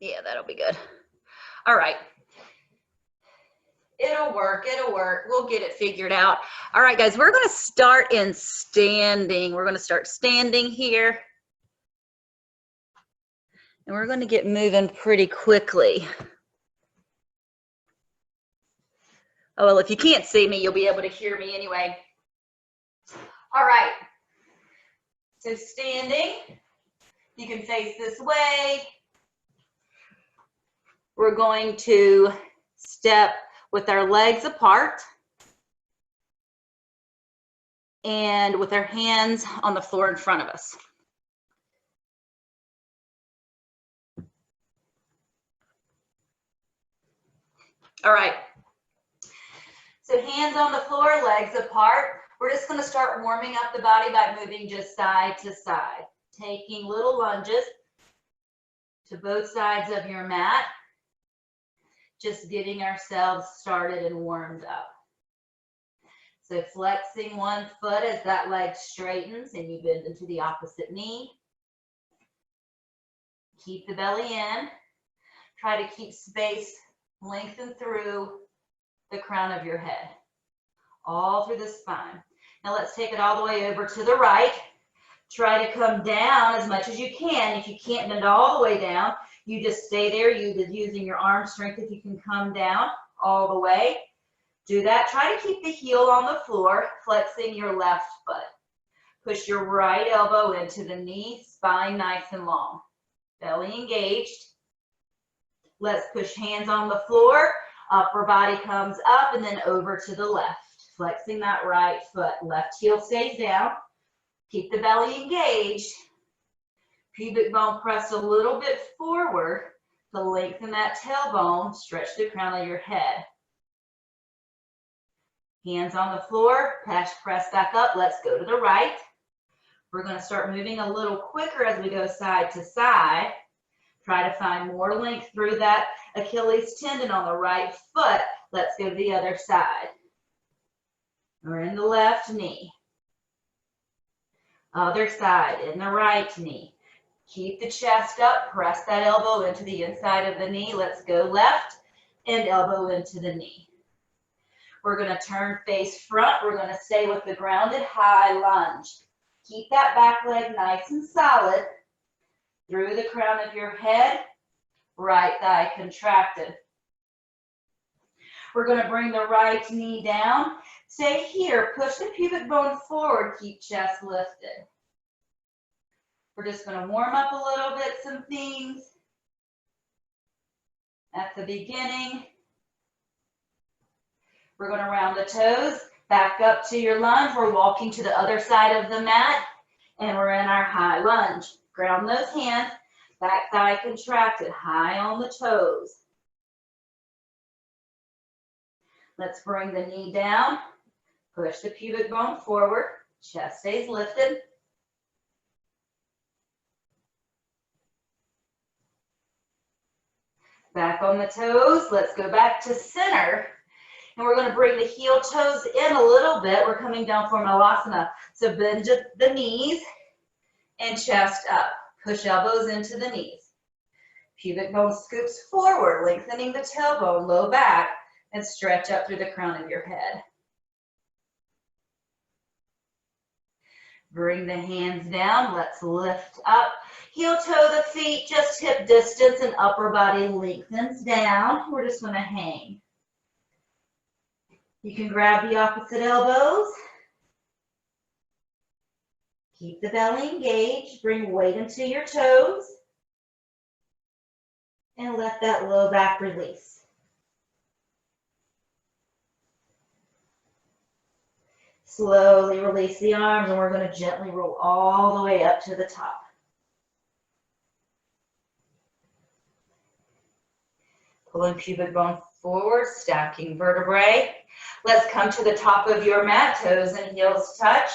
Yeah, that'll be good. All right. It'll work, it'll work. We'll get it figured out. All right, guys, we're gonna start in standing. We're gonna start standing here. And we're gonna get moving pretty quickly. Oh, well, if you can't see me, you'll be able to hear me anyway. All right, so standing, you can face this way. We're going to step with our legs apart and with our hands on the floor in front of us. All right, so hands on the floor, legs apart. We're just going to start warming up the body by moving just side to side, taking little lunges to both sides of your mat, just getting ourselves started and warmed up. So flexing one foot as that leg straightens and you bend into the opposite knee. Keep the belly in. Try to keep space lengthened through the crown of your head, all through the spine. Now let's take it all the way over to the right. Try to come down as much as you can. If you can't bend all the way down, you just stay there. Using your arm strength, if you can come down all the way. Do that. Try to keep the heel on the floor, flexing your left foot. Push your right elbow into the knee, spine nice and long. Belly engaged. Let's push hands on the floor. Upper body comes up and then over to the left. Flexing that right foot. Left heel stays down. Keep the belly engaged. Pubic bone pressed a little bit forward to lengthen that tailbone. Stretch the crown of your head. Hands on the floor, press back up. Let's go to the right. We're going to start moving a little quicker as we go side to side. Try to find more length through that Achilles tendon on the right foot. Let's go to the other side. We're in the left knee. Other side, in the right knee. Keep the chest up. Press that elbow into the inside of the knee. Let's go left and elbow into the knee. We're going to turn face front. We're going to stay with the grounded high lunge. Keep that back leg nice and solid through the crown of your head, right thigh contracted. We're going to bring the right knee down. Stay here. Push the pubic bone forward. Keep chest lifted. We're just going to warm up a little bit, some things at the beginning. We're going to round the toes, back up to your lunge. We're walking to the other side of the mat, and we're in our high lunge. Ground those hands, back thigh contracted, high on the toes. Let's bring the knee down, push the pubic bone forward, chest stays lifted. Back on the toes, let's go back to center. And we're going to bring the heel toes in a little bit. We're coming down for Malasana. So bend the knees and chest up. Push elbows into the knees. Pubic bone scoops forward, lengthening the tailbone, low back, and stretch up through the crown of your head. Bring the hands down. Let's lift up. Heel toe the feet, just hip distance, and upper body lengthens down. We're just going to hang. You can grab the opposite elbows. Keep the belly engaged. Bring weight into your toes. And let that low back release. Slowly release the arms, and we're going to gently roll all the way up to the top. Pulling pubic bone forward, stacking vertebrae. Let's come to the top of your mat, toes and heels touch.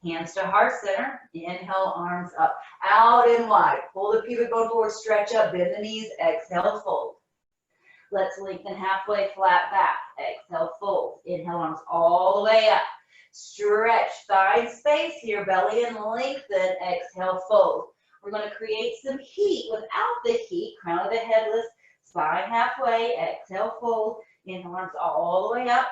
Hands to heart center. Inhale, arms up, out and wide. Pull the pubic bone forward, stretch up, bend the knees, exhale, fold. Let's lengthen halfway, flat back. Exhale, fold. Inhale, arms all the way up. Stretch, find space here, belly and lengthen. Exhale, fold. We're going to create some heat. Without the heat, crown of the head lifts, spine halfway, exhale, fold, inhale, arms all the way up.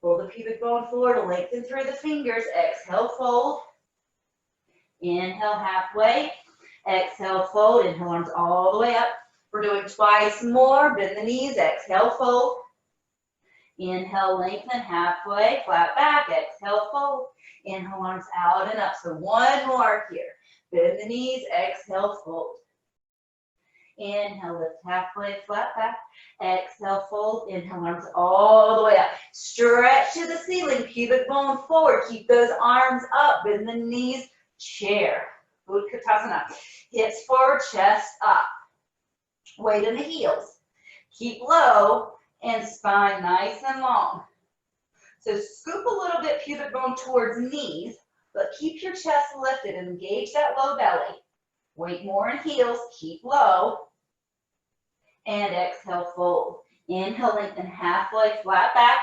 Pull the pubic bone forward, lengthen through the fingers, exhale, fold. Inhale, halfway, exhale, fold, inhale, arms all the way up. We're doing twice more, bend the knees, exhale, fold. Inhale, lengthen, halfway, flat back, exhale, fold. Inhale, arms out and up. So one more here. Bend the knees, exhale, fold. Inhale, lift halfway, flat back. Exhale, fold. Inhale, arms all the way up. Stretch to the ceiling, pubic bone forward. Keep those arms up. Bend the knees, chair. Utkatasana. Hips forward, chest up. Weight in the heels. Keep low and spine nice and long. So scoop a little bit pubic bone towards knees, but keep your chest lifted and engage that low belly. Weight more in heels, keep low. And exhale, fold. Inhale, lengthen halfway, flat back.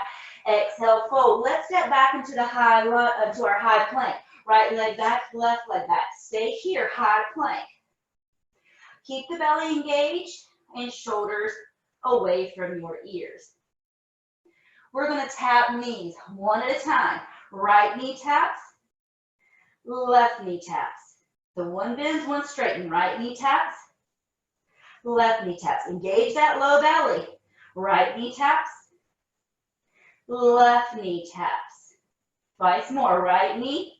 Exhale, fold. Let's step back into the into our high plank. Right leg back, left leg back. Stay here, high plank. Keep the belly engaged and shoulders away from your ears. We're going to tap knees one at a time. Right knee taps, left knee taps. So one bends, one straightens. Right knee taps, left knee taps. Engage that low belly. Right knee taps, left knee taps. Twice more. Right knee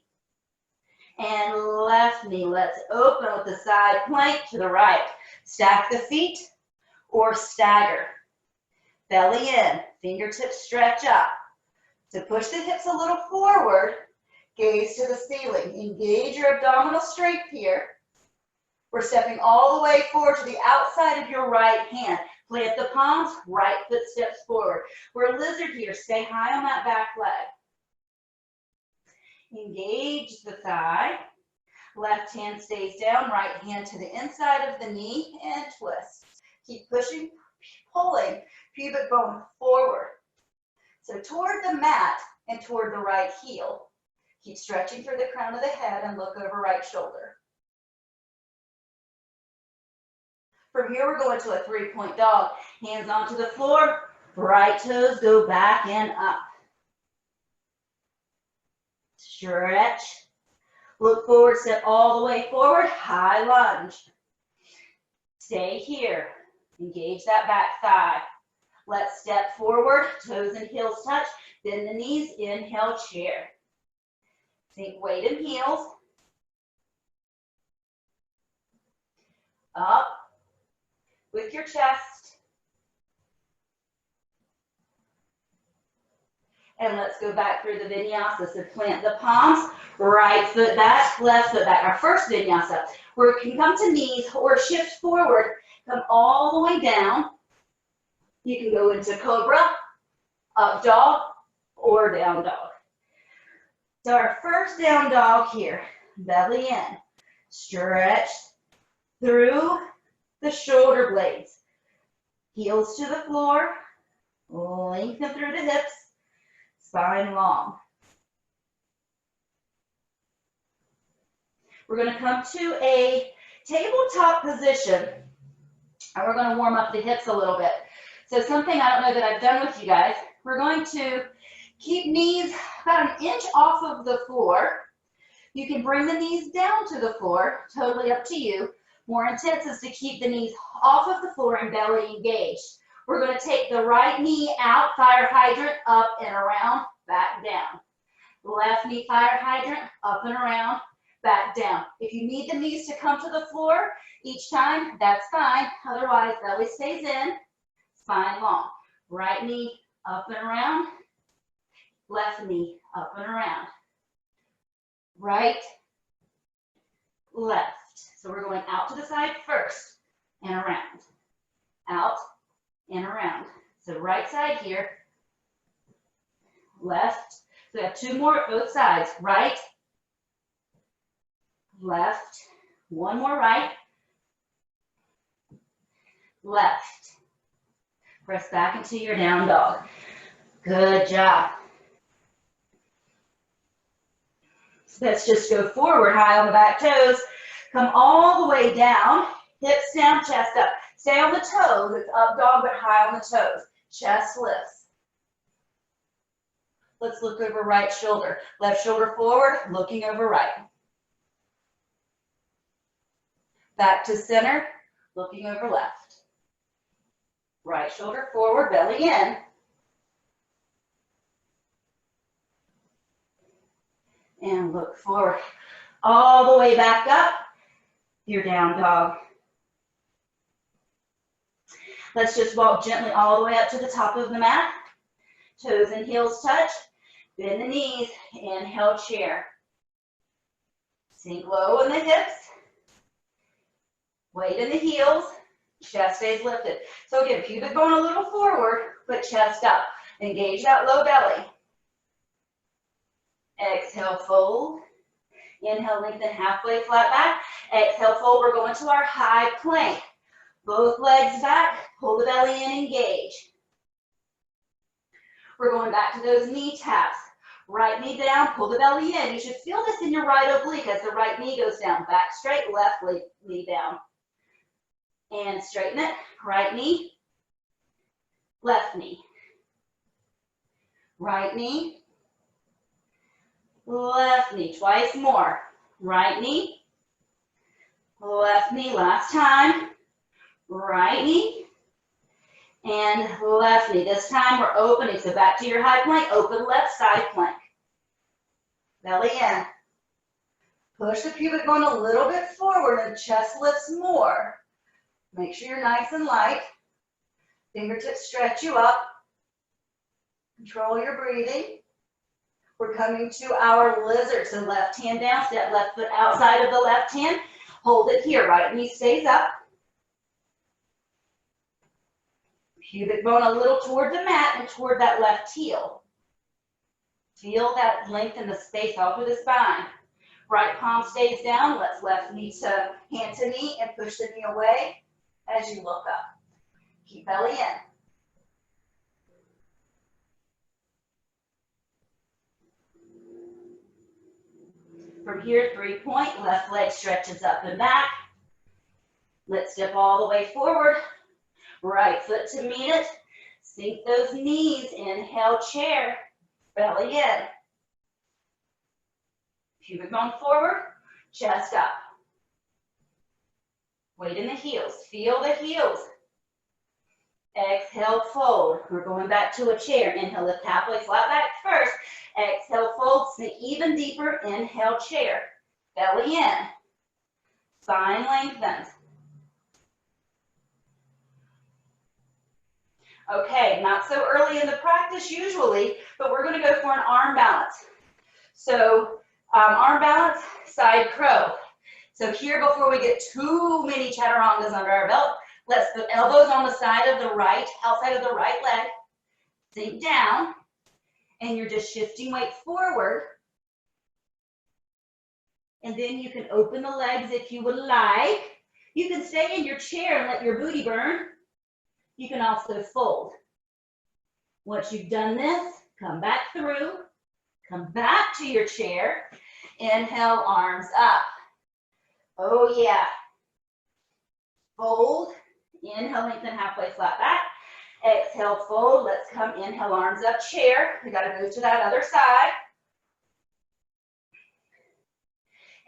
and left knee. Let's open with the side plank to the right. Stack the feet or stagger. Belly in, fingertips stretch up. So push the hips a little forward, gaze to the ceiling. Engage your abdominal strength here. We're stepping all the way forward to the outside of your right hand. Plant the palms, right foot steps forward. We're a lizard here, stay high on that back leg. Engage the thigh. Left hand stays down, right hand to the inside of the knee and twist. Keep pushing, pulling, pubic bone forward. So toward the mat and toward the right heel. Keep stretching through the crown of the head and look over right shoulder. From here, we're going to a 3-point dog. Hands onto the floor, right toes go back and up. Stretch. Look forward, step all the way forward, high lunge. Stay here. Engage that back thigh. Let's step forward, toes and heels touch. Bend the knees, inhale, chair. Sink weight in heels. Up with your chest. And let's go back through the vinyasa. So plant the palms, right foot back, left foot back. Our first vinyasa, where you can come to knees or shift forward, come all the way down. You can go into cobra, up dog, or down dog. So our first down dog here, belly in, stretch through the shoulder blades. Heels to the floor, lengthen through the hips, spine long. We're going to come to a tabletop position, and we're going to warm up the hips a little bit. So something I don't know that I've done with you guys, we're going to keep knees about an inch off of the floor. You can bring the knees down to the floor, totally up to you. More intense is to keep the knees off of the floor and belly engaged. We're going to take the right knee out, fire hydrant, up and around, back down. Left knee, fire hydrant, up and around, back down. If you need the knees to come to the floor each time, that's fine. Otherwise, belly stays in, spine long. Right knee, up and around. Left knee, up and around. Right, left. So we're going out to the side first and around. Out and around. So right side here, left. So we have two more, both sides. Right, left. One more right, left. Press back into your down dog. Good job. So let's just go forward, high on the back toes. Come all the way down, hips down, chest up. Stay on the toes. It's up dog, but high on the toes. Chest lifts. Let's look over right shoulder. Left shoulder forward, looking over right. Back to center, looking over left. Right shoulder forward, belly in. And look forward. All the way back up, your down dog. Let's just walk gently all the way up to the top of the mat. Toes and heels touch. Bend the knees. Inhale, chair. Sink low in the hips. Weight in the heels. Chest stays lifted. So again, pubic bone a little forward, but chest up. Engage that low belly. Exhale, fold. Inhale, lengthen halfway, flat back. Exhale, fold. We're going to our high plank. Both legs back. Pull the belly in, engage. We're going back to those knee taps. Right knee down, pull the belly in. You should feel this in your right oblique as the right knee goes down. Back straight, left knee down. And straighten it. Right knee, left knee. Right knee, left knee. Twice more. Right knee, left knee. Last time. Right knee and left knee. This time we're opening. So back to your high plank. Open left side plank. Belly in. Push the pubic bone a little bit forward and chest lifts more. Make sure you're nice and light. Fingertips stretch you up. Control your breathing. We're coming to our lizard. So left hand down, step left foot outside of the left hand. Hold it here. Right knee stays up. Pubic bone a little toward the mat and toward that left heel. Feel that length in the space all through the spine. Right palm stays down. Let's left knee to hand to knee and push the knee away as you look up. Keep belly in. From here, 3-point, left leg stretches up and back. Let's step all the way forward. Right foot to meet it. Sink those knees. Inhale, chair. Belly in. Pubic bone forward. Chest up. Weight in the heels. Feel the heels. Exhale, fold. We're going back to a chair. Inhale, lift halfway, flat back first. Exhale, fold. Sink even deeper. Inhale, chair. Belly in. Spine lengthens. Okay, not so early in the practice usually, but we're going to go for an arm balance. So arm balance, side crow. So here, before we get too many chaturangas under our belt, let's put elbows on the side of the right, outside of the right leg. Sink down, and you're just shifting weight forward. And then you can open the legs if you would like. You can stay in your chair and let your booty burn. You can also fold. Once you've done this, come back through, come back to your chair. Inhale, arms up. Oh yeah. Fold. Inhale, lengthen halfway, flat back. Exhale, fold. Let's come, inhale, arms up, chair. We got to move to that other side.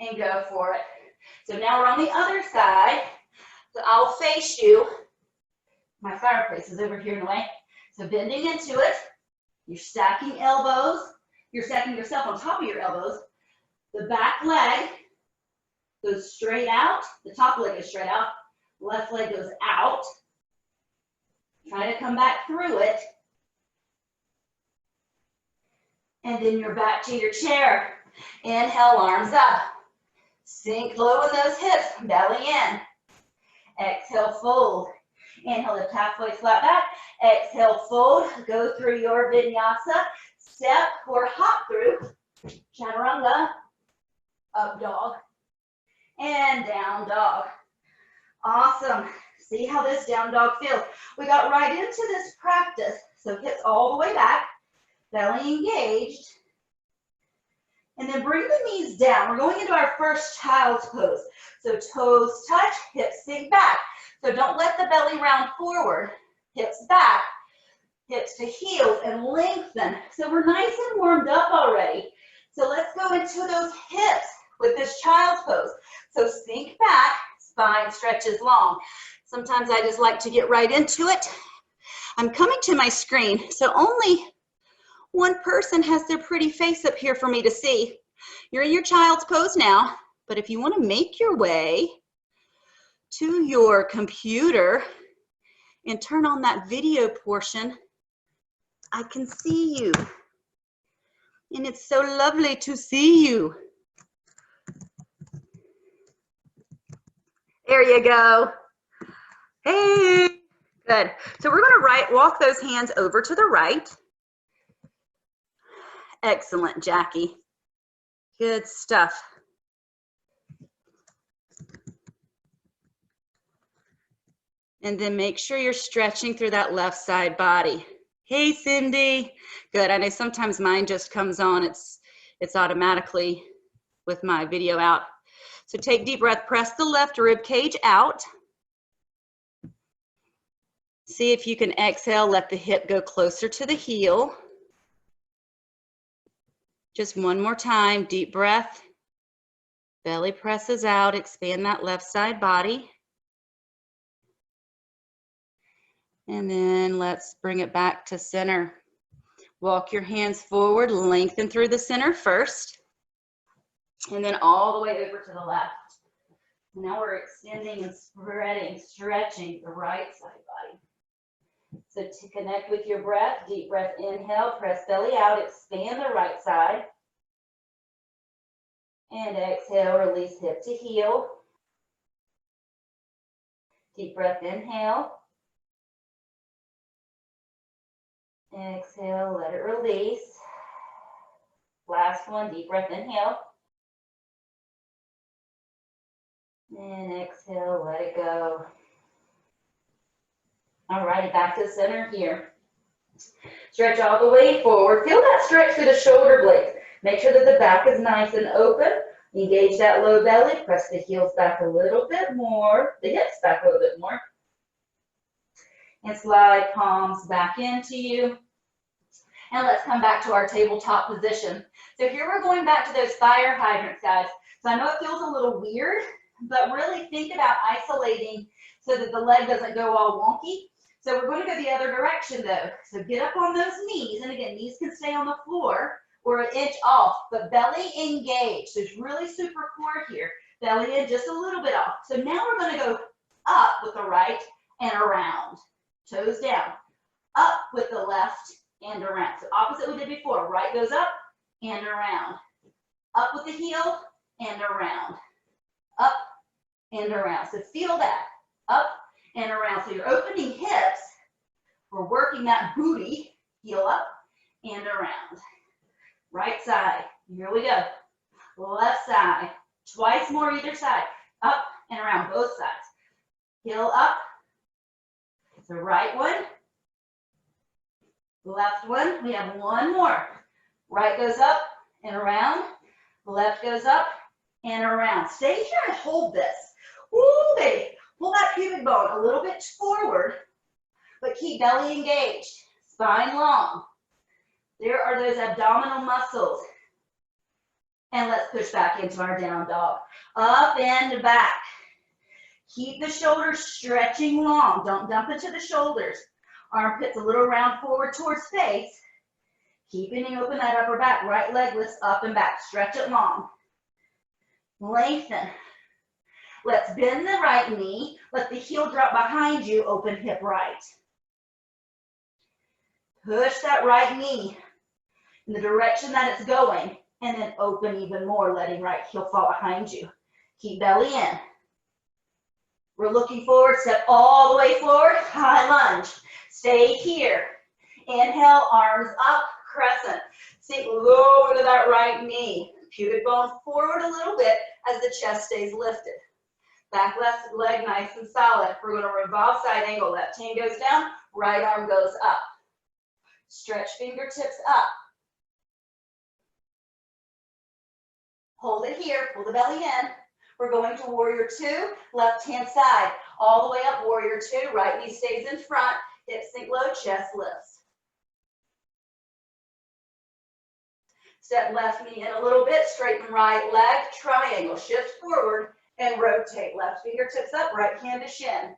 And go for it. So now we're on the other side. So I'll face you. My fireplace is over here in the way. So bending into it. You're stacking elbows. You're stacking yourself on top of your elbows. The back leg goes straight out. The top leg is straight out. Left leg goes out. Try to come back through it. And then you're back to your chair. Inhale, arms up. Sink low in those hips, belly in. Exhale, fold. Inhale, lift halfway, flat back. Exhale, fold. Go through your vinyasa. Step or hop through. Chaturanga. Up dog. And down dog. Awesome. See how this down dog feels. We got right into this practice. So hips all the way back. Belly engaged. And then bring the knees down. We're going into our first child's pose. So toes touch, hips sink back. So don't let the belly round forward. Hips back, hips to heels, and lengthen. So we're nice and warmed up already. So let's go into those hips with this child's pose. So sink back, spine stretches long. Sometimes I just like to get right into it. I'm coming to my screen, so only one person has their pretty face up here for me to see. You're in your child's pose now, but if you want to make your way to your computer and turn on that video portion, I can see you. And it's so lovely to see you. There you go. Hey, good. So we're going to walk those hands over to the right. Excellent, Jackie. Good stuff. And then make sure you're stretching through that left side body. Hey, Cindy. Good. I know sometimes mine just comes on. It's automatically with my video out. So take deep breath. Press the left rib cage out. See if you can exhale. Let the hip go closer to the heel. Just one more time. Deep breath. Belly presses out. Expand that left side body. And then let's bring it back to center. Walk your hands forward, lengthen through the center first, and then all the way over to the left. Now we're extending and spreading, stretching the right side body. So to connect with your breath, deep breath, inhale, press belly out, expand the right side. And exhale, release hip to heel. Deep breath, inhale. Exhale, let it release. Last one, deep breath, inhale. And exhale, let it go. All righty, back to center here. Stretch all the way forward. Feel that stretch through the shoulder blades. Make sure that the back is nice and open. Engage that low belly. Press the heels back a little bit more. The hips back a little bit more. And slide palms back into you. And let's come back to our tabletop position. So here we're going back to those fire hydrants, guys. So I know it feels a little weird, but really think about isolating so that the leg doesn't go all wonky. So we're going to go the other direction though. So get up on those knees. And again, knees can stay on the floor or an inch off, but belly engaged. So it's really super core here. Belly in just a little bit off. So now we're going to go up with the right and around. Toes down. Up with the left and around. So opposite we did before. Right goes up and around. Up with the heel and around. Up and around. So feel that. Up and around. So you're opening hips. We're working that booty. Heel up and around. Right side. Here we go. Left side. Twice more either side. Up and around both sides. Heel up. So right one. Left one. We have one more. Right goes up and around. Left goes up and around. Stay here and hold this. Ooh, baby. Pull that pubic bone a little bit forward, but keep belly engaged. Spine long. There are those abdominal muscles. And let's push back into our down dog. Up and back. Keep the shoulders stretching long. Don't dump into the shoulders. Armpits a little round forward towards face. Keeping open that upper back. Right leg lifts up and back. Stretch it long. Lengthen. Let's bend the right knee. Let the heel drop behind you. Open hip right. Push that right knee in the direction that it's going. And then open even more, letting right heel fall behind you. Keep belly in. We're looking forward. Step all the way forward. High lunge. Stay here. Inhale, arms up, crescent. Sink low into that right knee. Pubic bone forward a little bit as the chest stays lifted. Back left leg nice and solid. We're going to revolve side angle. Left hand goes down, right arm goes up. Stretch fingertips up. Hold it here, pull the belly in. We're going to warrior two, left hand side. All the way up, warrior two, right knee stays in front, hips sink low, chest lifts. Step left knee in a little bit, straighten right leg, triangle, shift forward and rotate. Left fingertips up, right hand to shin.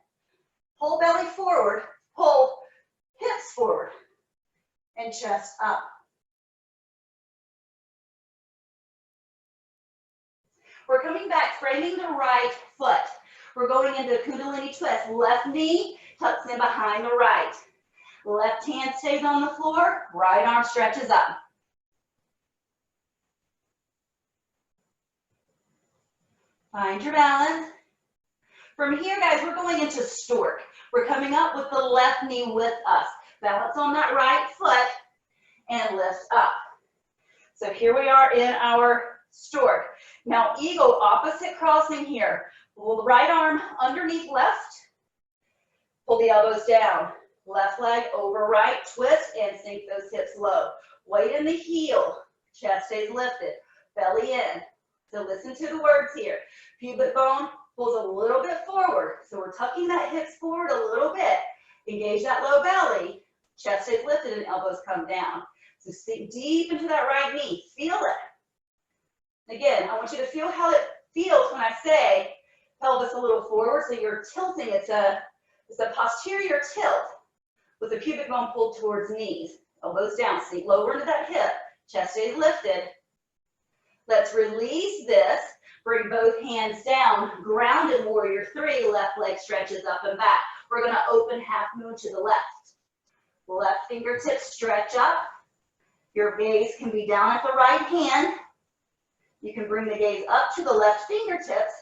Pull belly forward, pull hips forward and chest up. We're coming back, framing the right foot. We're going into a Kundalini twist. Left knee tucks in behind the right. Left hand stays on the floor, right arm stretches up. Find your balance. From here, guys, we're going into stork. We're coming up with the left knee with us. Balance on that right foot and lift up. So here we are in our stork. Now, eagle, opposite crossing here. Pull the right arm underneath left. Pull the elbows down. Left leg over right, twist and sink those hips low. Weight in the heel. Chest stays lifted. Belly in. So listen to the words here. Pubic bone pulls a little bit forward. So we're tucking that hips forward a little bit. Engage that low belly. Chest stays lifted and elbows come down. So sink deep into that right knee. Feel it. Again, I want you to feel how it feels when I say pelvis a little forward. So you're tilting. It's a posterior tilt with the pubic bone pulled towards knees. Elbows down. Sink lower into that hip. Chest stays lifted. Let's release this. Bring both hands down. Grounded warrior three. Left leg stretches up and back. We're going to open half moon to the left. Left fingertips stretch up. Your gaze can be down at the right hand. You can bring the gaze up to the left fingertips.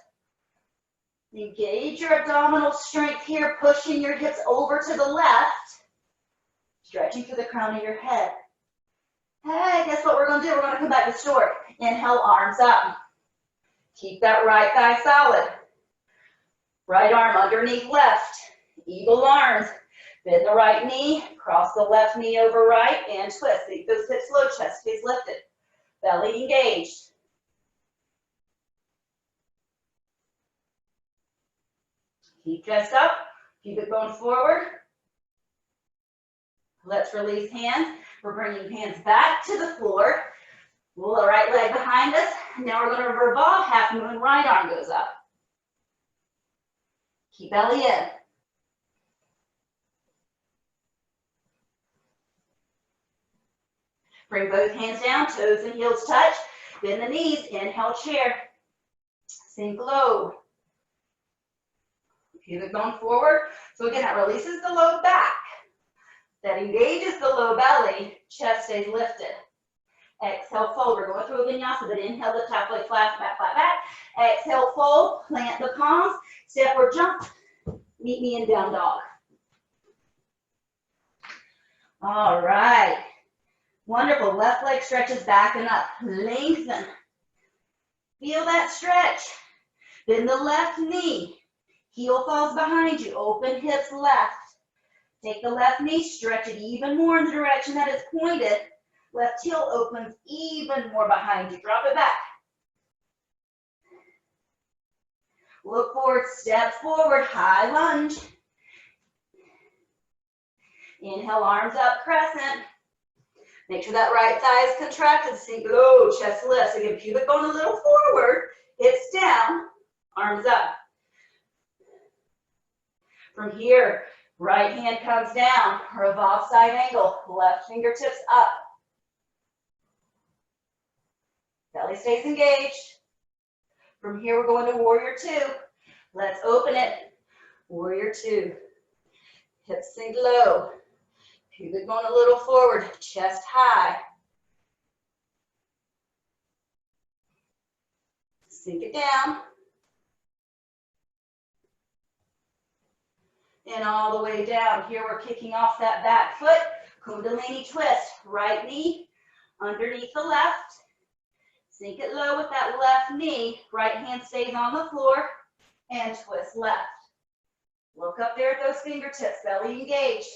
Engage your abdominal strength here, pushing your hips over to the left. Stretching through the crown of your head. Hey, guess what we're going to do? We're going to come back to stork. Inhale, arms up. Keep that right thigh solid. Right arm underneath left. Eagle arms. Bend the right knee. Cross the left knee over right and twist. Sink those hips low. Chest stays lifted. Belly engaged. Keep chest up. Pubic bone forward. Let's release hands. We're bringing hands back to the floor. Pull the right leg behind us. Now we're going to revolve half moon. Right arm goes up. Keep belly in. Bring both hands down. Toes and heels touch. Bend the knees. Inhale, chair. Sink low. Pubic bone forward. So again, that releases the low back. That engages the low belly. Chest stays lifted. Exhale, fold. We're going through a vinyasa, but inhale, lift halfway, flat back, flat back. Exhale, fold. Plant the palms. Step or jump. Meet me in down dog. All right. Wonderful. Left leg stretches back and up. Lengthen. Feel that stretch. Bend the left knee. Heel falls behind you. Open hips left. Take the left knee, stretch it even more in the direction that it's pointed. Left heel opens even more behind you. Drop it back. Look forward, step forward, high lunge. Inhale, arms up, crescent. Make sure that right thigh is contracted. Sink low, chest lifts. Again, pubic bone a little forward, hips down, arms up. From here, right hand comes down, revolve side angle, left fingertips up. Belly stays engaged. From here, we're going to warrior two. Let's open it. Warrior two. Hips sink low. Pubic bone a little forward, chest high. Sink it down. And all the way down. Here we're kicking off that back foot. Kundalini twist. Right knee underneath the left. Sink it low with that left knee. Right hand stays on the floor. And twist left. Look up there at those fingertips. Belly engaged.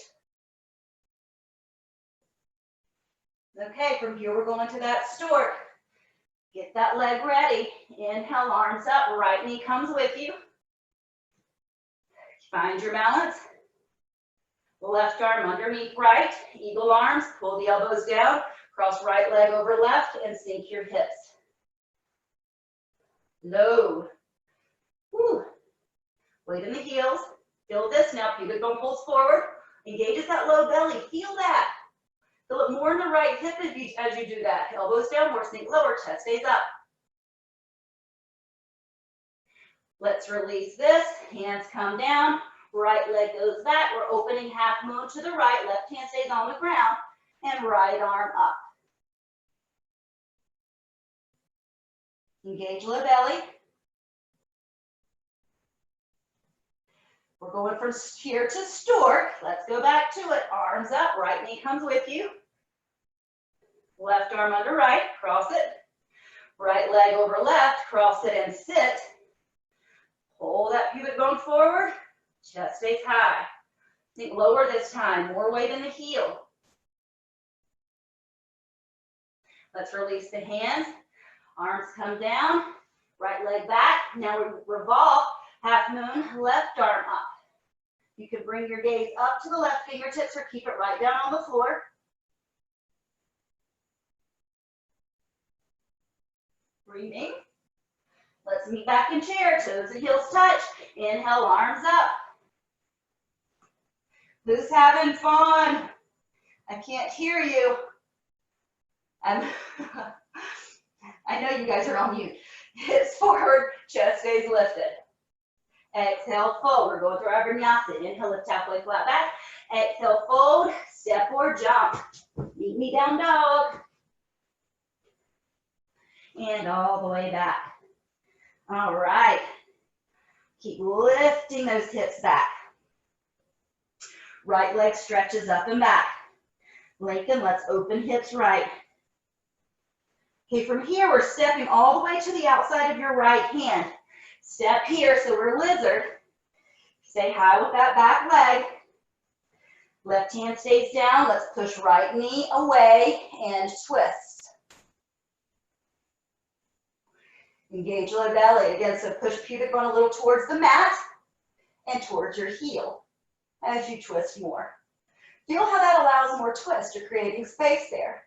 Okay, from here we're going to that stork. Get that leg ready. Inhale, arms up, right knee comes with you. Find your balance. Left arm underneath right, eagle arms, pull the elbows down, cross right leg over left, and sink your hips. Low. Woo. Weight in the heels. Feel this now, pubic bone pulls forward, engages that low belly, feel that. Feel it more in the right hip as you do that. Elbows down, more sink lower, chest stays up. Let's release this, hands come down, right leg goes back, we're opening half moon to the right, left hand stays on the ground, and right arm up. Engage low belly. We're going from here to stork. Let's go back to it. Arms up, right knee comes with you. Left arm under right, cross it. Right leg over left, cross it and sit. Pull that pubic bone forward, chest stays high. Sink lower this time, more weight in the heel. Let's release the hands. Arms come down, right leg back. Now we revolve, half moon, left arm up. You can bring your gaze up to the left fingertips or keep it right down on the floor. Breathing. Let's meet back in chair, toes and heels touch. Inhale, arms up. Who's having fun? I can't hear you. I know you guys are on mute. Hips forward, chest stays lifted. Exhale, fold. We're going through our vinyasa. Inhale, lift halfway flat back. Exhale, fold, step or jump. Meet me down dog. And all the way back. All right. Keep lifting those hips back. Right leg stretches up and back. Lengthen, let's open hips right. Okay, from here, we're stepping all the way to the outside of your right hand. Step here, so we're lizard. Stay high with that back leg. Left hand stays down. Let's push right knee away and twist. Engage low belly. Again, so push pubic bone a little towards the mat and towards your heel as you twist more. Feel how that allows more twist. You're creating space there.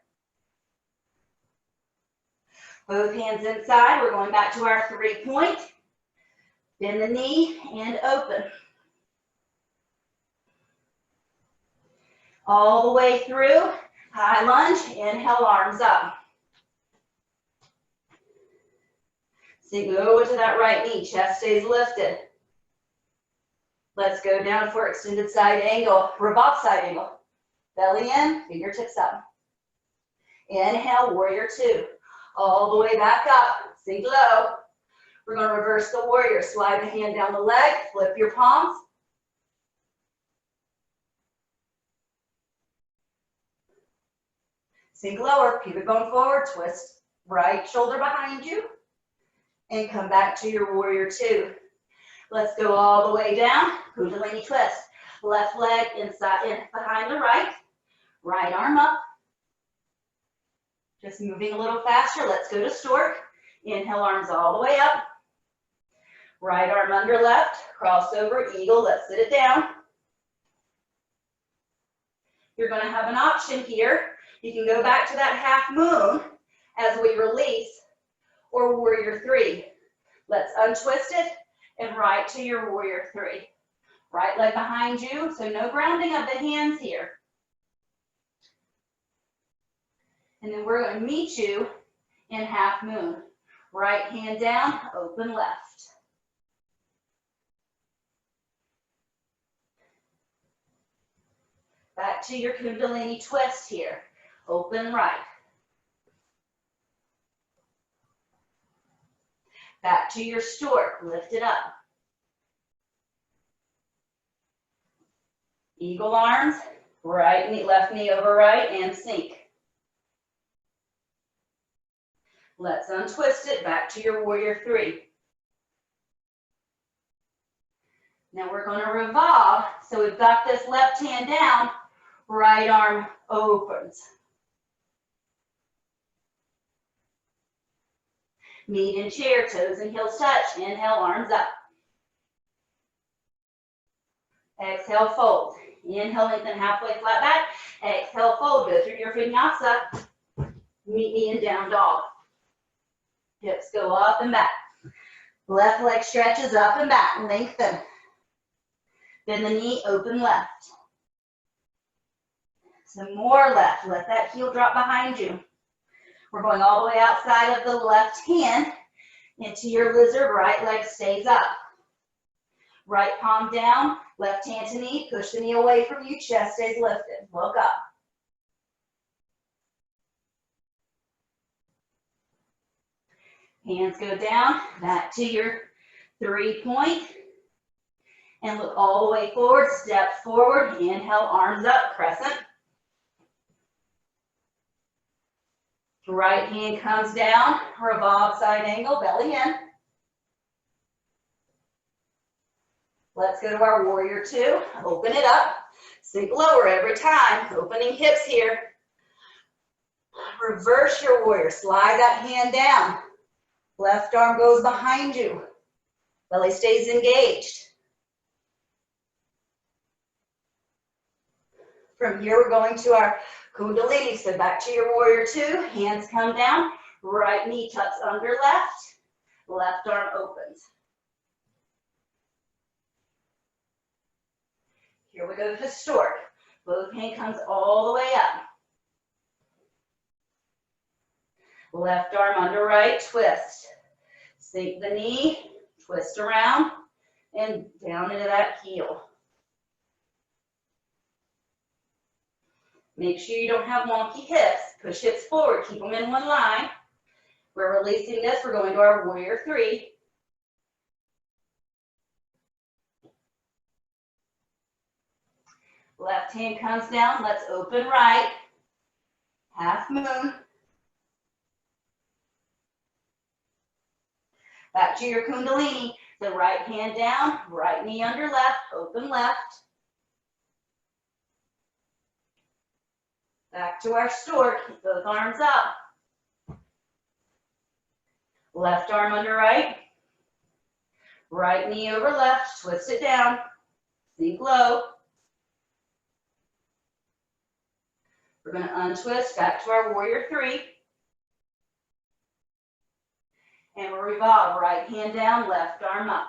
Both hands inside. We're going back to our 3-point. Bend the knee and open. All the way through. High lunge. Inhale, arms up. Sink over to that right knee. Chest stays lifted. Let's go down for extended side angle. Revolve side angle. Belly in, fingertips up. Inhale, warrior 2. All the way back up. Sink low. We're going to reverse the warrior. Slide the hand down the leg. Flip your palms. Sink lower. Pubic bone forward. Twist right shoulder behind you. And come back to your warrior 2. Let's go all the way down. Kundalini twist. Left leg inside, in behind the right. Right arm up. Just moving a little faster. Let's go to stork. Inhale, arms all the way up. Right arm under left. Crossover, eagle. Let's sit it down. You're going to have an option here. You can go back to that half moon as we release, or warrior 3. Let's untwist it and right to your warrior 3. Right leg behind you, so no grounding of the hands here. And then we're going to meet you in half moon. Right hand down, open left. Back to your Kundalini twist here. Open right. Back to your stork, lift it up. Eagle arms, right knee, left knee over right, and sink. Let's untwist it, back to your warrior 3. Now we're going to revolve, so we've got this left hand down, right arm opens. Meet in chair, toes and heels touch. Inhale, arms up. Exhale, fold. Inhale, lengthen halfway, flat back. Exhale, fold. Go through your vinyasa. Meet me in down dog. Hips go up and back. Left leg stretches up and back. Lengthen. Bend the knee, open left. Some more left. Let that heel drop behind you. We're going all the way outside of the left hand into your lizard. Right leg stays up. Right palm down, left hand to knee. Push the knee away from you. Chest stays lifted. Look up. Hands go down, back to your 3-point. And look all the way forward. Step forward. Inhale, arms up, crescent. Right hand comes down, revolve side angle, belly in. Let's go to our warrior 2. Open it up. Sink lower every time. Opening hips here. Reverse your warrior. Slide that hand down. Left arm goes behind you. Belly stays engaged. From here, we're going to our Kundalini. So back to your warrior 2. Hands come down. Right knee tucks under left. Left arm opens. Here we go to stork. Both hand comes all the way up. Left arm under right, twist. Sink the knee, twist around, and down into that heel. Make sure you don't have wonky hips. Push hips forward, keep them in one line. We're releasing this, we're going to our warrior 3. Left hand comes down, let's open right. Half moon. Back to your Kundalini. The right hand down, right knee under left, open left. Back to our stork, both arms up. Left arm under right. Right knee over left, twist it down. Sink low. We're going to untwist back to our warrior 3. And we'll revolve, right hand down, left arm up.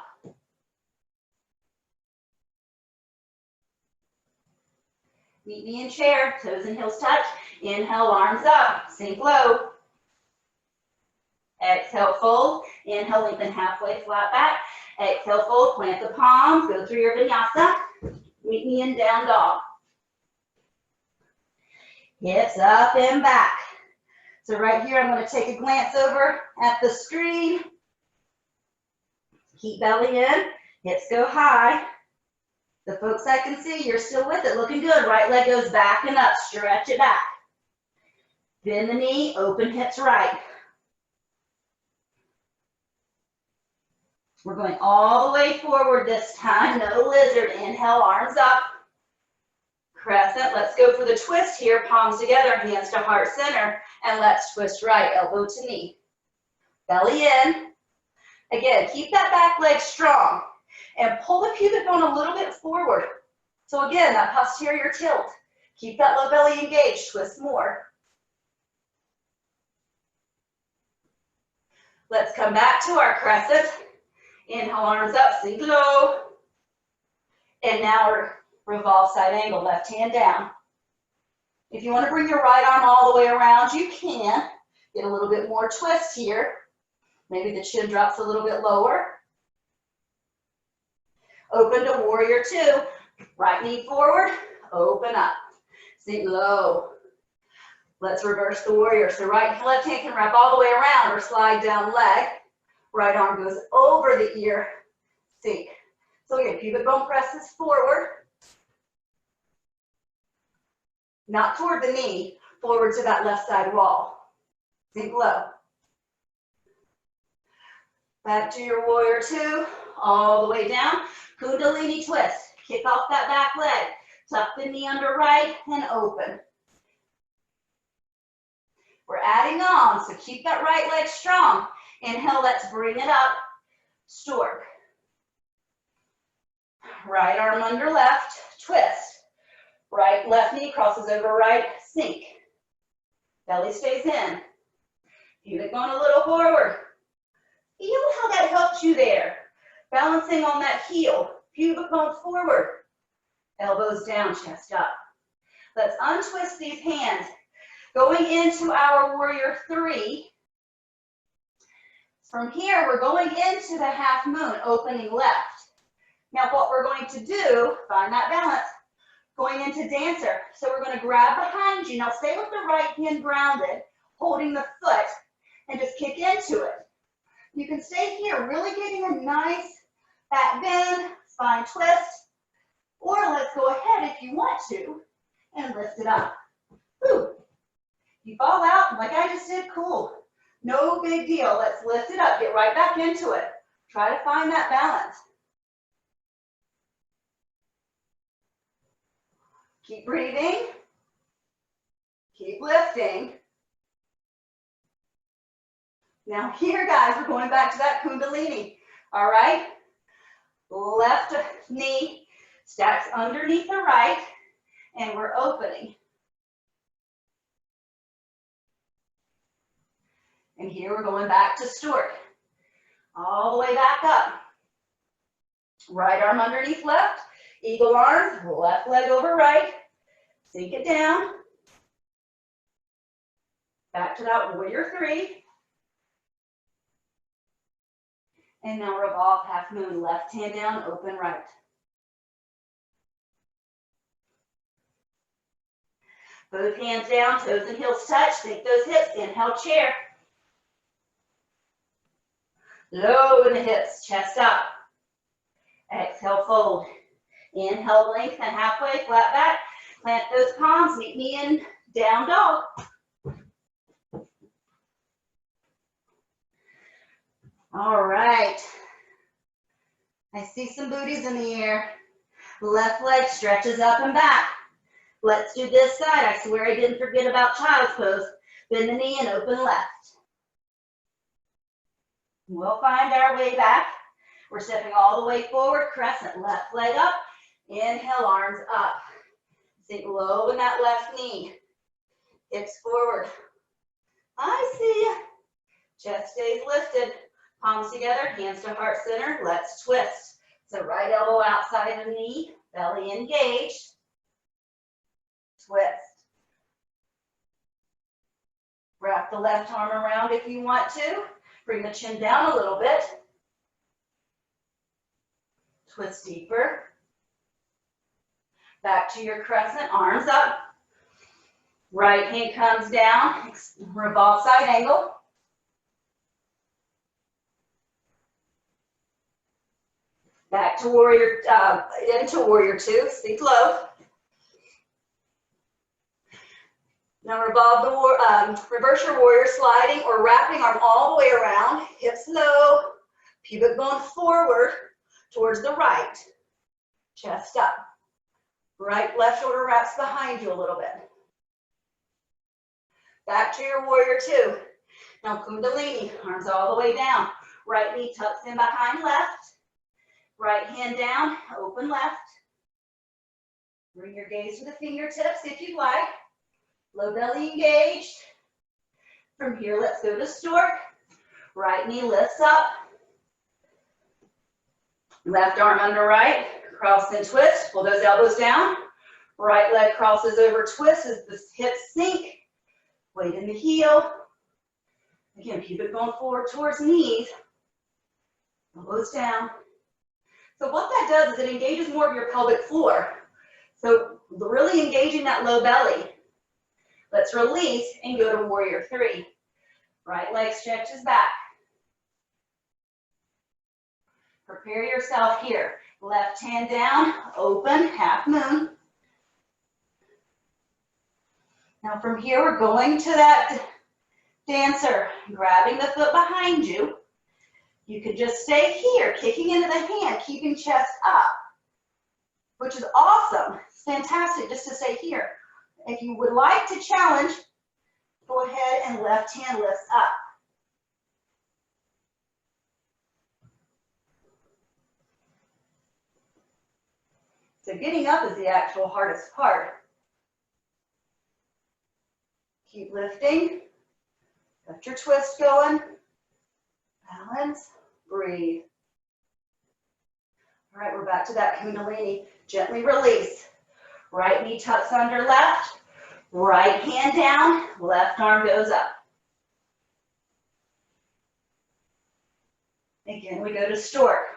Meet me in chair, toes and heels touch. Inhale, arms up, sink low. Exhale, fold. Inhale, lengthen halfway, flat back. Exhale, fold, plant the palms, go through your vinyasa. Meet me in down dog. Hips up and back. So right here, I'm going to take a glance over at the screen. Keep belly in, hips go high. The folks I can see, you're still with it, looking good. Right leg goes back and up, stretch it back. Bend the knee, open hips right. We're going all the way forward this time, no lizard. Inhale, arms up. Crescent, let's go for the twist here, palms together, hands to heart center, and let's twist right, elbow to knee. Belly in. Again, keep that back leg strong, and pull the pubic bone a little bit forward. So again, that posterior tilt. Keep that low belly engaged, twist more. Let's come back to our crescent. Inhale, arms up, sink low. And now we're revolve side angle, left hand down. If you want to bring your right arm all the way around, you can. Get a little bit more twist here. Maybe the chin drops a little bit lower. Open to warrior 2. Right knee forward, open up. Sink low. Let's reverse the warrior. So right, left hand can wrap all the way around or slide down leg. Right arm goes over the ear, sink. So again, pubic bone presses forward. Not toward the knee, forward to that left side wall. Sink low. Back to your warrior 2, all the way down. Kundalini twist. Kick off that back leg. Tuck the knee under right and open. We're adding on, so keep that right leg strong. Inhale, let's bring it up. Stork. Right arm under left, twist. Right, left knee crosses over right, sink. Belly stays in. Pubic bone a little forward. Feel how that helps you there. Balancing on that heel, pubic bone forward. Elbows down, chest up. Let's untwist these hands. Going into our warrior three. From here, we're going into the half moon, opening left. Now what we're going to do, find that balance, going into dancer. So we're going to grab behind you. Now stay with the right hand grounded, holding the foot, and just kick into it. You can stay here, really getting a nice back bend, spine twist, or let's go ahead if you want to, and lift it up. Whew. You fall out, like I just did, cool. No big deal. Let's lift it up, get right back into it. Try to find that balance. Keep breathing. Keep lifting. Now here, guys, we're going back to that Kundalini. All right? Left knee stacks underneath the right, and we're opening. And here we're going back to stork. All the way back up. Right arm underneath left. Eagle arms, left leg over right. Sink it down. Back to that warrior three. And now revolve half moon. Left hand down, open right. Both hands down, toes and heels touch. Sink those hips. Inhale, chair. Low in the hips, chest up. Exhale, fold. Inhale, lengthen halfway, flat back. Plant those palms, meet me in down dog. All right. I see some booties in the air. Left leg stretches up and back. Let's do this side. I swear I didn't forget about child's pose. Bend the knee and open left. We'll find our way back. We're stepping all the way forward, crescent, left leg up. Inhale, arms up. Sink low in that left knee. Hips forward. I see you. Chest stays lifted. Palms together, hands to heart center. Let's twist. So right elbow outside the knee, belly engaged. Twist. Wrap the left arm around if you want to. Bring the chin down a little bit. Twist deeper. Back to your crescent, arms up. Right hand comes down, revolve side angle. Back to warrior, into warrior two, sink low. Now revolve the reverse your warrior, sliding or wrapping arm all the way around, hips low, pubic bone forward towards the right, chest up. Right, left shoulder wraps behind you a little bit. Back to your warrior two. Now Kundalini, arms all the way down. Right knee tucks in behind left. Right hand down, open left. Bring your gaze to the fingertips if you'd like. Low belly engaged. From here, let's go to stork. Right knee lifts up. Left arm under right. Cross and twist. Pull those elbows down. Right leg crosses over, twist as the hips sink. Weight in the heel. Again, pubic bone forward towards knees. Elbows down. So what that does is it engages more of your pelvic floor. So really engaging that low belly. Let's release and go to warrior three. Right leg stretches back. Prepare yourself here. Left hand down, open, half moon. Now from here, we're going to that dancer, grabbing the foot behind you. You could just stay here, kicking into the hand, keeping chest up, which is awesome. It's fantastic just to stay here. If you would like to challenge, go ahead and left hand lifts up. So getting up is the actual hardest part. Keep lifting. Got your twist going. Balance, breathe. All right, we're back to that Kundalini. Gently release. Right knee tucks under left. Right hand down. Left arm goes up. Again, we go to stork.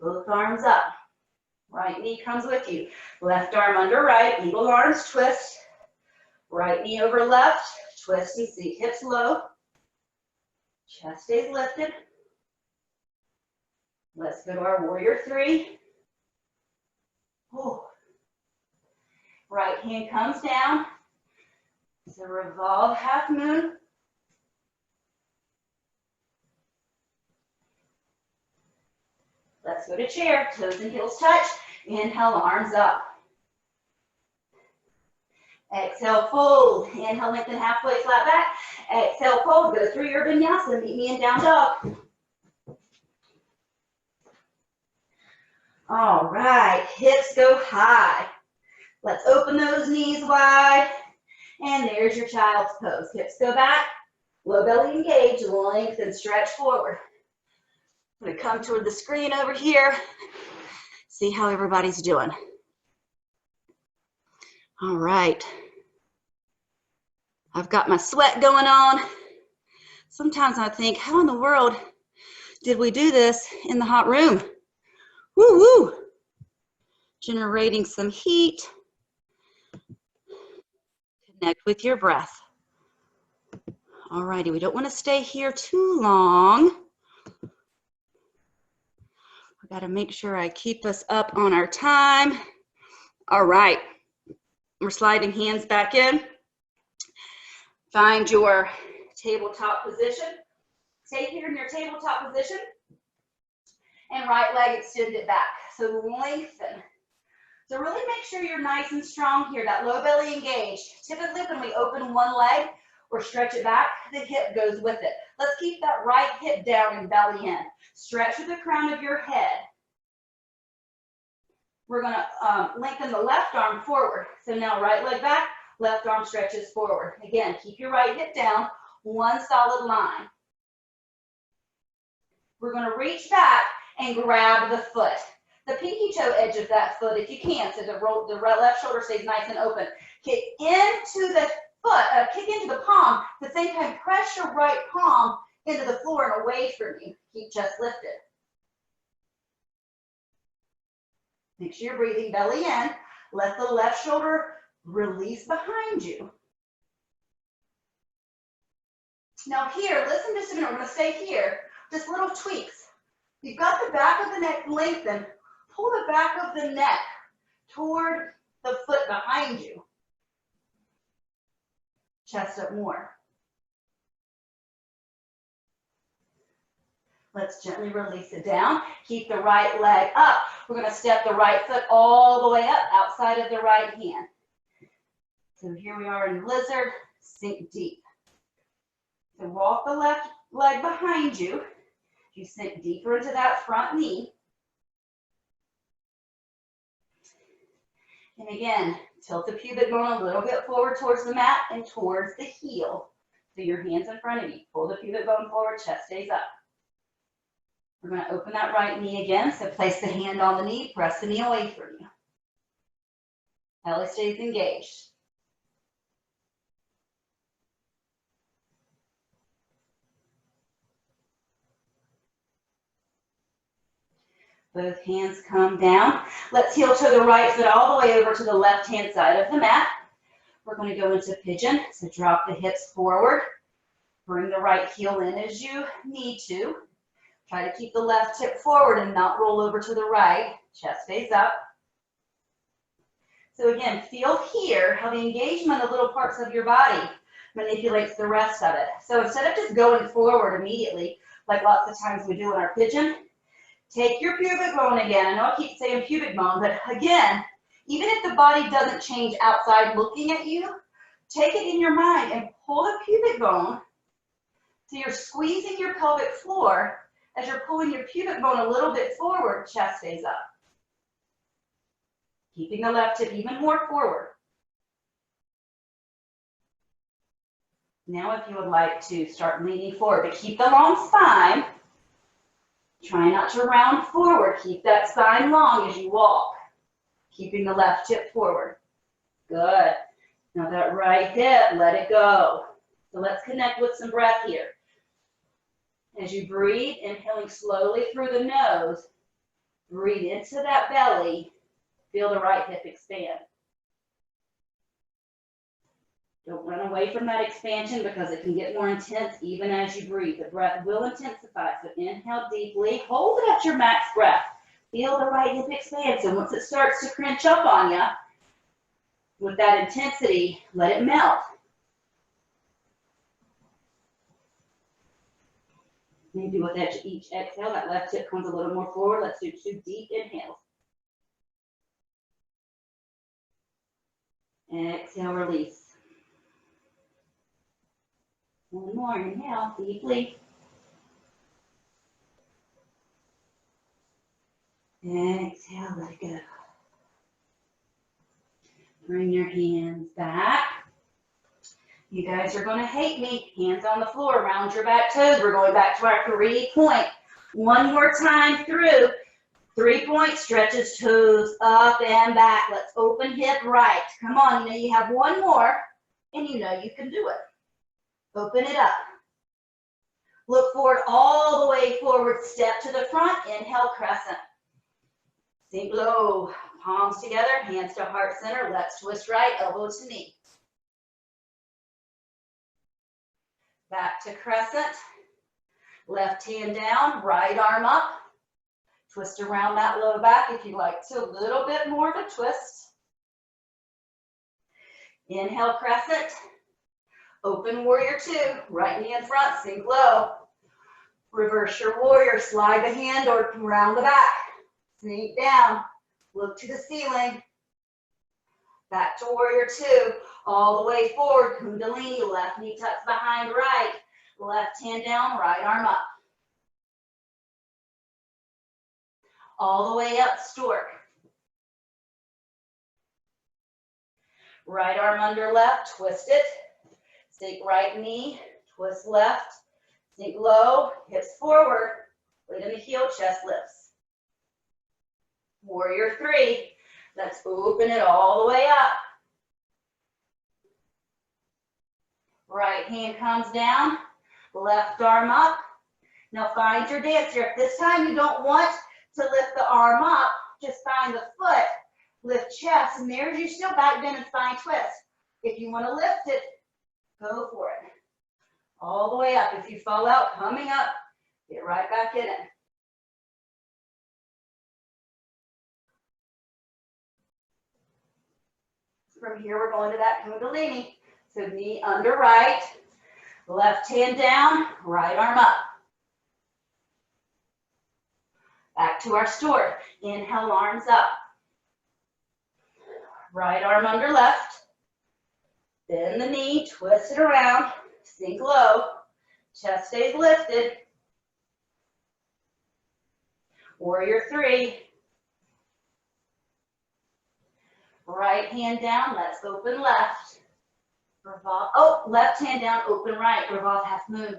Both arms up. Right knee comes with you. Left arm under right. Eagle arms, twist. Right knee over left. Twist and sink hips low. Chest stays lifted. Let's go to our warrior three. Ooh. Right hand comes down. So revolve half moon. Let's go to chair. Toes and heels touch. Inhale, arms up. Exhale, fold. Inhale, lengthen halfway, flat back. Exhale, fold. Go through your vinyasa. Meet me in down dog. All right, hips go high. Let's open those knees wide. And there's your child's pose. Hips go back, low belly engage, lengthen, stretch forward. I'm gonna come toward the screen over here. See how everybody's doing. All right. I've got my sweat going on. Sometimes I think, how in the world did we do this in the hot room? Woo woo. Generating some heat. Connect with your breath. All righty, we don't want to stay here too long. I got to make sure I keep us up on our time. All right, we're sliding hands back in. Find your tabletop position. Stay here in your tabletop position. And right leg extend it back. So lengthen. So really make sure you're nice and strong here, that low belly engaged. Typically when we open one leg or stretch it back, the hip goes with it. Let's keep that right hip down and belly in. Stretch with the crown of your head. We're gonna lengthen the left arm forward. So now right leg back, left arm stretches forward. Again, keep your right hip down, one solid line. We're gonna reach back and grab the foot. The pinky toe edge of that foot, if you can, so the left shoulder stays nice and open. Kick into the foot, kick into the palm. At the same time, press your right palm into the floor and away from you. Keep chest lifted. Make sure you're breathing belly in. Let the left shoulder release behind you. Now here, listen just a minute. We're going to stay here. Just little tweaks. You've got the back of the neck lengthened. Pull the back of the neck toward the foot behind you. Chest up more. Let's gently release it down. Keep the right leg up. We're going to step the right foot all the way up outside of the right hand. So here we are in lizard. Sink deep. So walk the left leg behind you. You sink deeper into that front knee. And again, tilt the pubic bone a little bit forward towards the mat and towards the heel. So your hands in front of you. Pull the pubic bone forward, chest stays up. We're going to open that right knee again. So place the hand on the knee, press the knee away from you. Belly stays engaged. Both hands come down. Let's heel to the right foot all the way over to the left-hand side of the mat. We're going to go into pigeon. So drop the hips forward. Bring the right heel in as you need to. Try to keep the left hip forward and not roll over to the right. Chest stays up. So again, feel here how the engagement of little parts of your body manipulates the rest of it. So instead of just going forward immediately, like lots of times we do in our pigeon, take your pubic bone again. I know I keep saying pubic bone, but again, even if the body doesn't change outside looking at you, take it in your mind and pull the pubic bone so you're squeezing your pelvic floor. As you're pulling your pubic bone a little bit forward, chest stays up. keeping the left hip even more forward. Now if you would like to start leaning forward, but keep the long spine. Try not to round forward. Keep that spine long as you walk, keeping the left hip forward. Good. Now that right hip, let it go. So let's connect with some breath here. As you breathe, inhaling slowly through the nose, breathe into that belly. Feel the right hip expand. Don't run away from that expansion because it can get more intense even as you breathe. The breath will intensify. So inhale deeply, hold it at your max breath. Feel the right hip expand. So once it starts to crunch up on you, with that intensity, let it melt. Maybe with each exhale, that left hip comes a little more forward. Let's do 2 deep inhales. Exhale, release. One more, inhale deeply. Exhale, let it go. Bring your hands back. You guys are going to hate me. Hands on the floor, round your back toes. We're going back to our 3-point. One more time through. 3-point stretches toes up and back. Let's open hip right. Come on, you know you have one more, and you know you can do it. Open it up. Look forward all the way forward. Step to the front. Inhale, crescent. Sink low. Palms together, hands to heart center. Let's twist right, elbow to knee. Back to crescent. Left hand down, right arm up. Twist around that low back if you like to. A little bit more to twist. Inhale, crescent. Open warrior 2. Right knee in front, sink low. Reverse your warrior. Slide the hand or round the back. Sink down. Look to the ceiling. Back to warrior 2. All the way forward. Kundalini. Left knee tucks behind right. Left hand down, right arm up. All the way up, stork. Right arm under left, twist it. Sink right knee, twist left. Sink low, hips forward. Weight in the heel, chest lifts. Warrior 3. Let's open it all the way up. Right hand comes down, left arm up. Now find your dance here. If this time you don't want to lift the arm up, just find the foot, lift chest, and there's your still back bend and spine twist. If you want to lift it, go for it. All the way up. If you fall out, coming up, get right back in it. From here, we're going to that Kundalini. So knee under right, left hand down, right arm up. Back to our stork. Inhale, arms up. Right arm under left. Bend the knee, twist it around, sink low. Chest stays lifted. Warrior 3. Right hand down, let's open left. Revolve, oh, left hand down, open right, revolve half moon.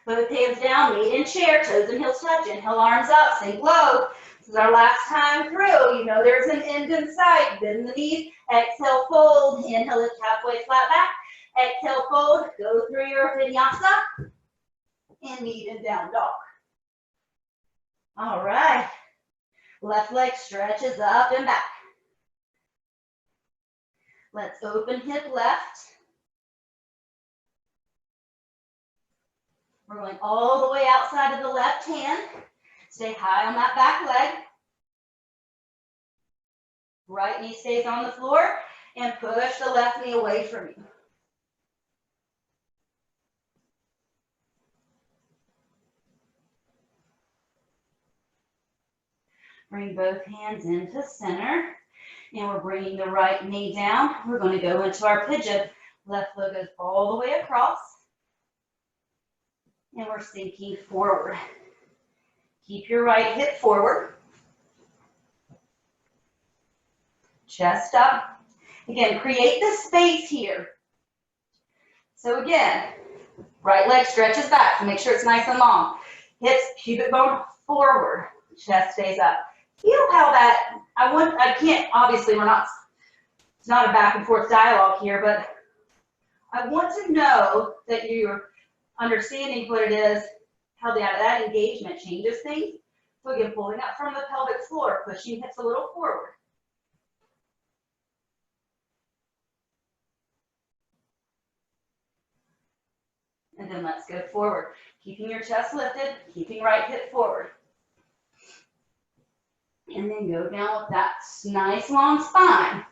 Both hands down, knee in chair, toes and heels touch. Inhale, arms up, sink low. This is our last time through. You know there's an end in sight. Bend the knees, exhale, fold. Inhale, lift halfway, flat back. Exhale, fold, go through your vinyasa. And knee and down dog. All right. Left leg stretches up and back. Let's open hip left. We're going all the way outside of the left hand. Stay high on that back leg. Right knee stays on the floor and push the left knee away from you. Bring both hands into center. And we're bringing the right knee down. We're going to go into our pigeon. Left leg goes all the way across. And we're sinking forward. Keep your right hip forward. Chest up. Again, create the space here. So again, right leg stretches back, so make sure it's nice and long. Hips, pubic bone forward, chest stays up. Feel how that, I can't, obviously it's not a back and forth dialogue here, but I want to know that you're understanding what it is, how that engagement changes things. So again, pulling up from the pelvic floor, pushing hips a little forward. And then let's go forward. Keeping your chest lifted, keeping right hip forward. And then go down with that nice long spine.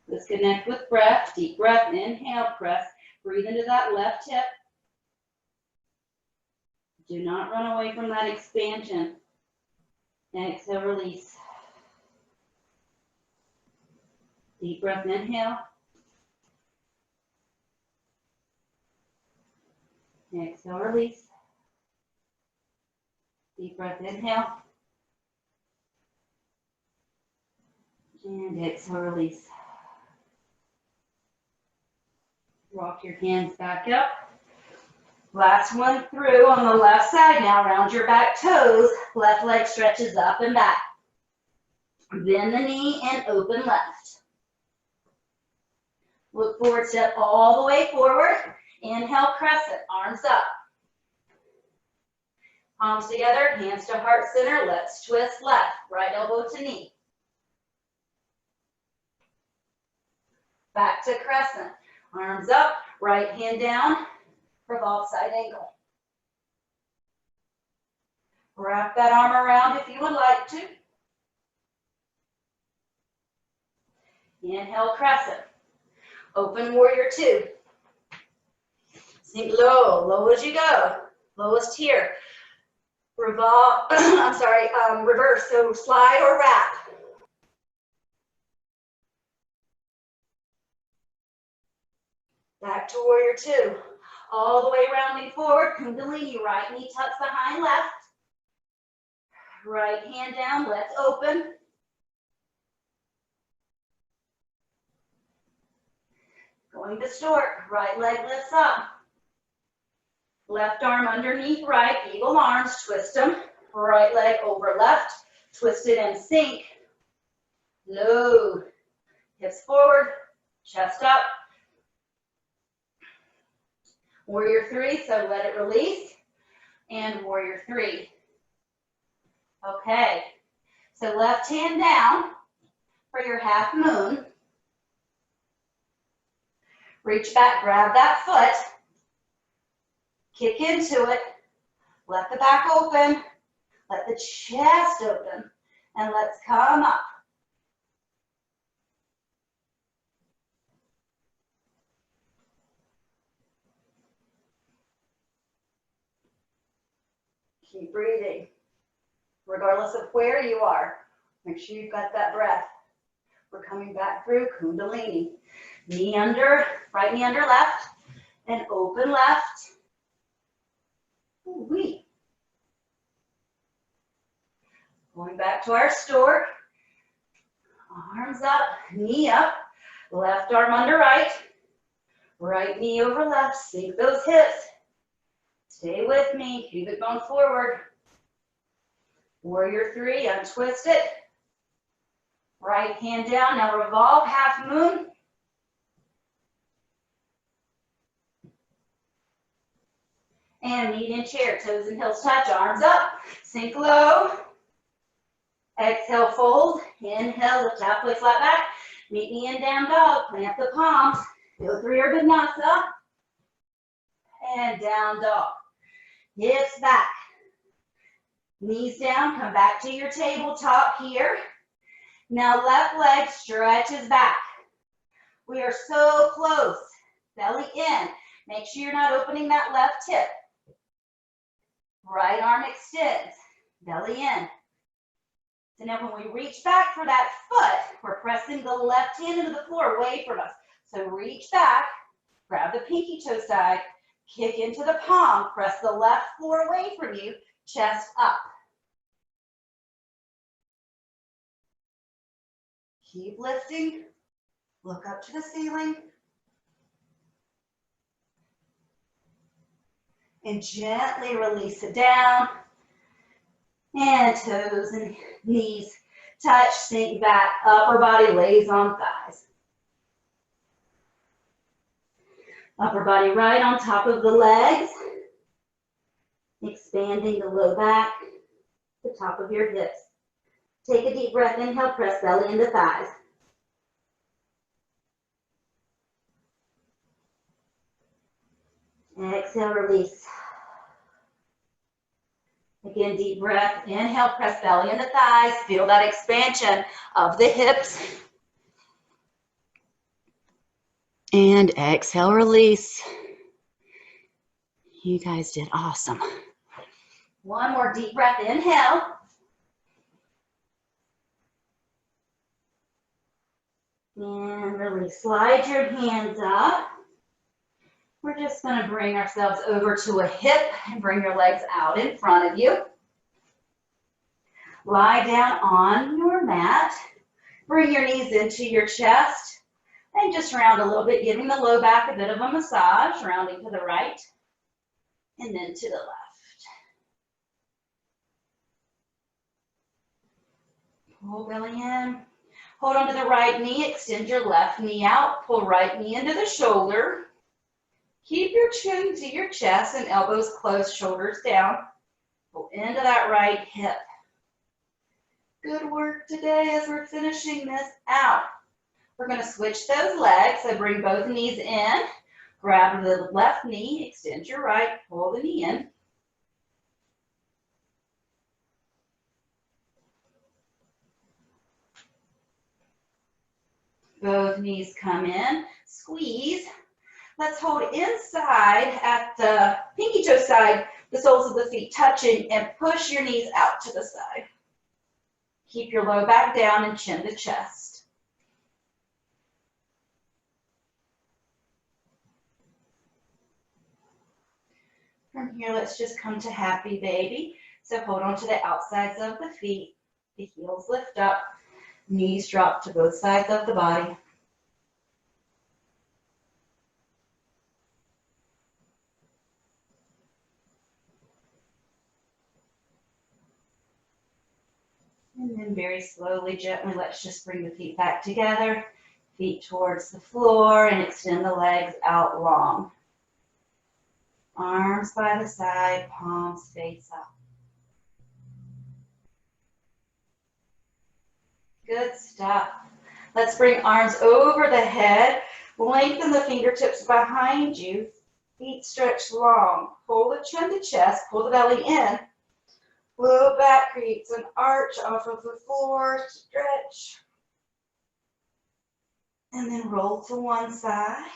Let's connect with breath, deep breath, inhale, press, breathe into that left hip. Do not run away from that expansion. Exhale, release. Deep breath, inhale. Exhale, release. Deep breath, inhale. And exhale, release. Walk your hands back up. Last one through on the left side now. Round your back toes. Left leg stretches up and back. Bend the knee and open left. Look forward, step all the way forward. Inhale, crescent, arms up. Palms together, hands to heart center. Let's twist left, right elbow to knee. Back to crescent. Arms up, right hand down, revolve side angle. Wrap that arm around if you would like to. Inhale, crescent. Open warrior two. Sink low, low as you go. Lowest here. Revolve, reverse, so slide or wrap. Back to warrior two. All the way rounding forward, Kundalini, right knee tucks behind left. Right hand down, let's open. Going to stork, right leg lifts up. Left arm underneath right, eagle arms, twist them. Right leg over left, twist it and sink. Low, hips forward, chest up. Warrior three, so let it release. And warrior three. Okay, so left hand down for your half moon. Reach back, grab that foot. Kick into it. Let the back open. Let the chest open. And let's come up. Keep breathing. Regardless of where you are, make sure you've got that breath. We're coming back through Kundalini. Knee under, right knee under left, and open left. Ooh-wee. Going back to our stork. Arms up, knee up, left arm under right, right knee over left, sink those hips. Stay with me, pubic bone forward. Warrior three, untwist it. Right hand down, now revolve, half moon. And meet in chair, toes and heels touch, arms up, sink low. Exhale, fold. Inhale, lift halfway flat back. Meet me in down dog, plant the palms. Go through your Vinyasa. And down dog. Hips back. Knees down, come back to your tabletop here. Now left leg stretches back. We are so close. Belly in. Make sure you're not opening that left hip. Right arm extends, belly in. So now when we reach back for that foot, we're pressing the left hand into the floor away from us. So reach back, grab the pinky toe side, kick into the palm, press the left floor away from you, chest up. Keep lifting, look up to the ceiling. And gently release it down. And toes and knees touch, sink back, upper body lays on thighs. Upper body right on top of the legs, expanding the low back, the top of your hips. Take a deep breath, inhale, press belly into thighs. Exhale, release. Again, deep breath, inhale, press belly into thighs. Feel that expansion of the hips. And exhale, release. You guys did awesome. One more deep breath, inhale. And release. Slide your hands up. We're just going to bring ourselves over to a hip and bring your legs out in front of you. Lie down on your mat. Bring your knees into your chest and just round a little bit, giving the low back a bit of a massage, rounding to the right and then to the left. Pull belly in. Hold on to the right knee, extend your left knee out, pull right knee into the shoulder. Keep your chin to your chest and elbows close, shoulders down. Pull into that right hip. Good work today as we're finishing this out. We're going to switch those legs, so bring both knees in. Grab the left knee, extend your right, pull the knee in. Both knees come in, squeeze. Let's hold inside at the pinky toe side, the soles of the feet touching, and push your knees out to the side. Keep your low back down and chin to chest. From here, let's just come to happy baby. So hold on to the outsides of the feet. The heels lift up. Knees drop to both sides of the body. And then very slowly, gently, let's just bring the feet back together. Feet towards the floor and extend the legs out long. Arms by the side, palms face up. Good stuff. Let's bring arms over the head. Lengthen the fingertips behind you. Feet stretch long. Pull the chin to chest. Pull the belly in. Low back creates an arch off of the floor. Stretch. And then roll to one side.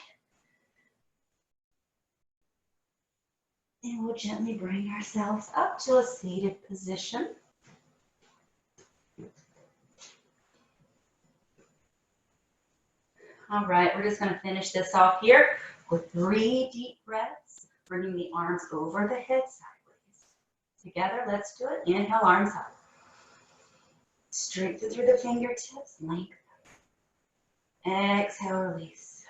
And we'll gently bring ourselves up to a seated position. All right, we're just going to finish this off here with 3 deep breaths, bringing the arms over the head sideways. Together, let's do it. Inhale, arms up. Strengthen through the fingertips, lengthen. Exhale, release.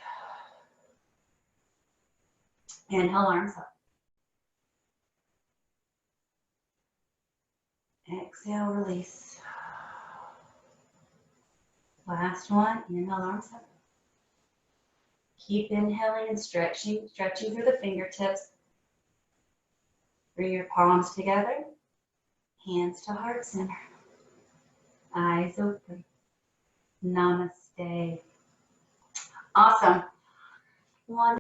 Inhale, arms up. Exhale, release. Last one, inhale, arms up. Keep inhaling and stretching through the fingertips. Bring your palms together, hands to heart center. Eyes open. Namaste. Awesome. One.